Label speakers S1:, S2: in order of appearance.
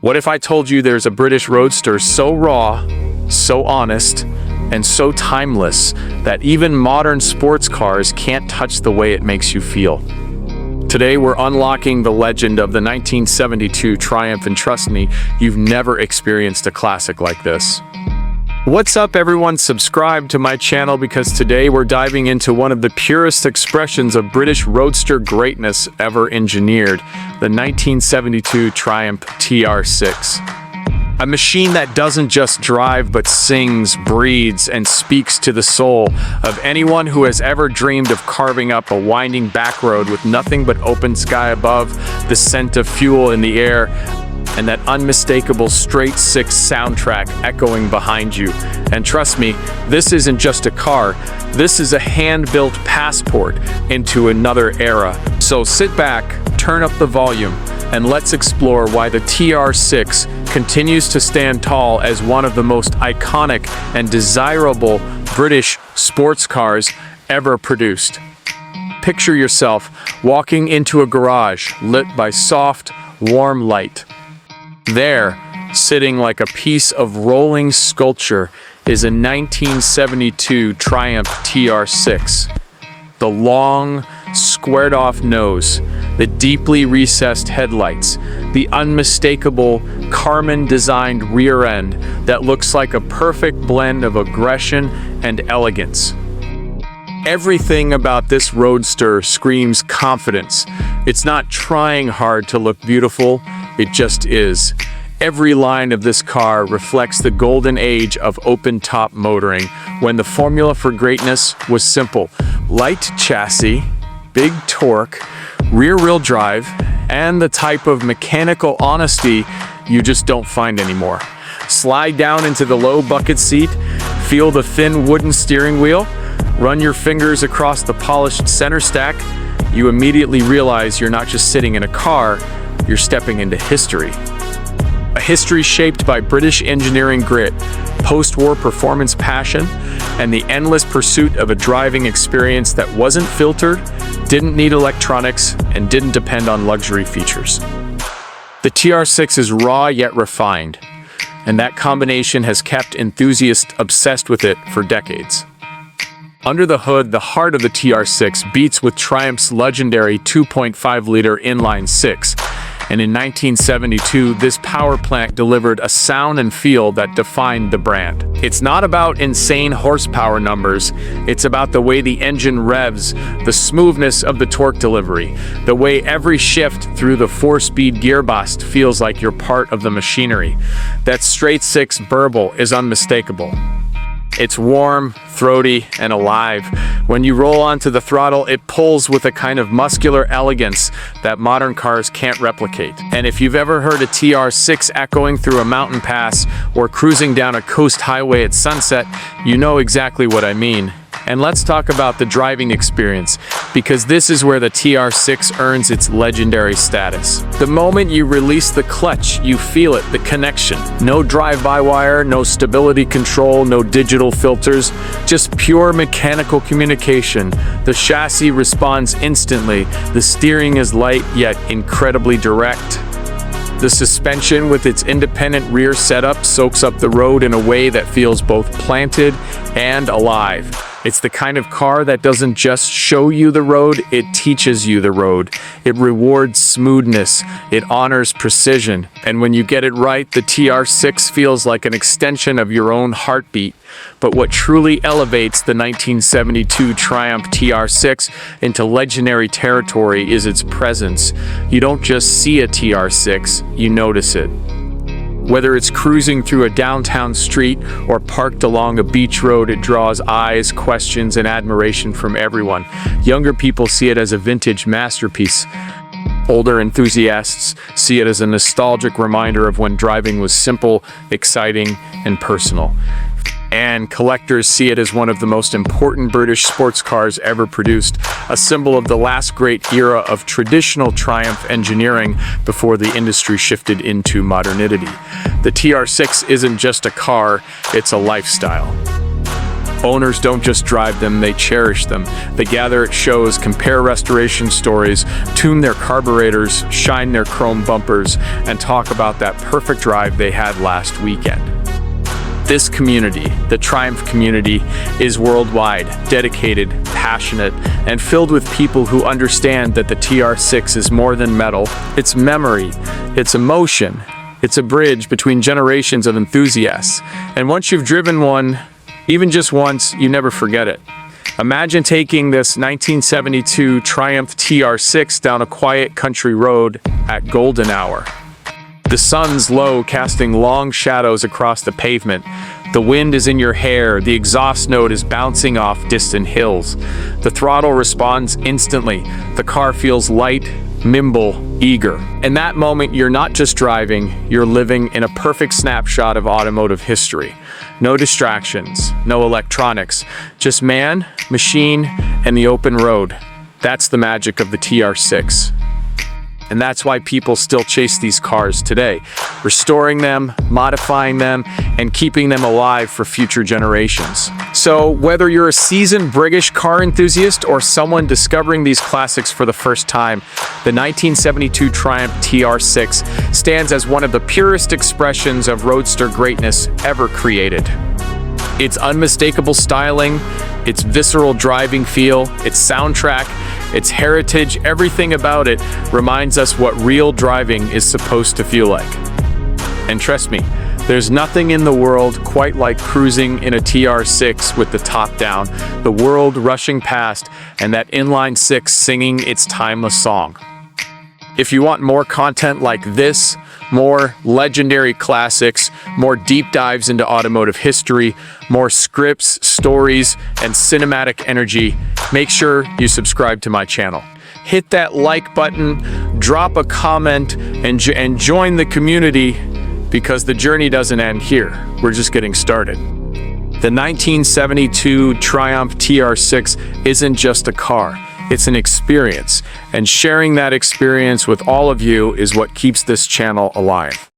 S1: What if I told you there's a British Roadster so raw, so honest, and so timeless that even modern sports cars can't touch the way it makes you feel? Today we're unlocking the legend of the 1972 Triumph, and trust me, you've never experienced a classic like this. What's up everyone, subscribe to my channel because today we're diving into one of the purest expressions of British Roadster greatness ever engineered, the 1972 Triumph TR6. A machine that doesn't just drive but sings, breathes, and speaks to the soul of anyone who has ever dreamed of carving up a winding back road with nothing but open sky above, the scent of fuel in the air, and that unmistakable straight six soundtrack echoing behind you. And trust me, this isn't just a car, this is a hand-built passport into another era. So sit back, turn up the volume, and let's explore why the TR6 continues to stand tall as one of the most iconic and desirable British sports cars ever produced. Picture yourself walking into a garage lit by soft, warm light. There, sitting like a piece of rolling sculpture, is a 1972 Triumph TR6. The long, squared-off nose, the deeply recessed headlights, the unmistakable Carmen-designed rear end that looks like a perfect blend of aggression and elegance. Everything about this Roadster screams confidence. It's not trying hard to look beautiful, it just is. Every line of this car reflects the golden age of open-top motoring, when the formula for greatness was simple: light chassis, big torque, rear-wheel drive, and the type of mechanical honesty you just don't find anymore. Slide down into the low bucket seat, feel the thin wooden steering wheel, run your fingers across the polished center stack. You immediately realize you're not just sitting in a car, you're stepping into history. A history shaped by British engineering grit, post-war performance passion, and the endless pursuit of a driving experience that wasn't filtered, didn't need electronics, and didn't depend on luxury features. The TR6 is raw yet refined, and that combination has kept enthusiasts obsessed with it for decades. Under the hood, the heart of the TR6 beats with Triumph's legendary 2.5-liter inline-six, and in 1972, this power plant delivered a sound and feel that defined the brand. It's not about insane horsepower numbers, it's about the way the engine revs, the smoothness of the torque delivery, the way every shift through the 4-speed gearbox feels like you're part of the machinery. That straight-six burble is unmistakable. It's warm, throaty, and alive. When you roll onto the throttle, it pulls with a kind of muscular elegance that modern cars can't replicate. And if you've ever heard a TR6 echoing through a mountain pass or cruising down a coast highway at sunset, you know exactly what I mean. And let's talk about the driving experience, because this is where the TR6 earns its legendary status. The moment you release the clutch, you feel it, the connection. No drive-by-wire, no stability control, no digital filters, just pure mechanical communication. The chassis responds instantly. The steering is light yet incredibly direct. The suspension with its independent rear setup soaks up the road in a way that feels both planted and alive. It's the kind of car that doesn't just show you the road, it teaches you the road. It rewards smoothness, it honors precision, and when you get it right, the TR6 feels like an extension of your own heartbeat. But what truly elevates the 1972 Triumph TR6 into legendary territory is its presence. You don't just see a TR6, you notice it. Whether it's cruising through a downtown street or parked along a beach road, it draws eyes, questions, and admiration from everyone. Younger people see it as a vintage masterpiece. Older enthusiasts see it as a nostalgic reminder of when driving was simple, exciting, and personal. And collectors see it as one of the most important British sports cars ever produced, a symbol of the last great era of traditional Triumph engineering before the industry shifted into modernity. The TR6 isn't just a car, it's a lifestyle. Owners don't just drive them, they cherish them. They gather at shows, compare restoration stories, tune their carburetors, shine their chrome bumpers, and talk about that perfect drive they had last weekend. This community, the Triumph community, is worldwide, dedicated, passionate, and filled with people who understand that the TR6 is more than metal. It's memory, it's emotion, it's a bridge between generations of enthusiasts. And once you've driven one, even just once, you never forget it. Imagine taking this 1972 Triumph TR6 down a quiet country road at golden hour. The sun's low, casting long shadows across the pavement. The wind is in your hair, the exhaust note is bouncing off distant hills. The throttle responds instantly. The car feels light, nimble, eager. In that moment, you're not just driving, you're living in a perfect snapshot of automotive history. No distractions, no electronics, just man, machine, and the open road. That's the magic of the TR6. And that's why people still chase these cars today, restoring them, modifying them, and keeping them alive for future generations. So whether you're a seasoned British car enthusiast or someone discovering these classics for the first time, the 1972 Triumph TR6 stands as one of the purest expressions of roadster greatness ever created. Its unmistakable styling, its visceral driving feel, its soundtrack, its heritage, everything about it reminds us what real driving is supposed to feel like. And trust me, there's nothing in the world quite like cruising in a TR6 with the top down, the world rushing past, and that inline six singing its timeless song. If you want more content like this, more legendary classics, more deep dives into automotive history, more scripts, stories, and cinematic energy, make sure you subscribe to my channel. Hit that like button, drop a comment, and join the community, because the journey doesn't end here. We're just getting started. The 1972 Triumph TR6 isn't just a car. It's an experience, and sharing that experience with all of you is what keeps this channel alive.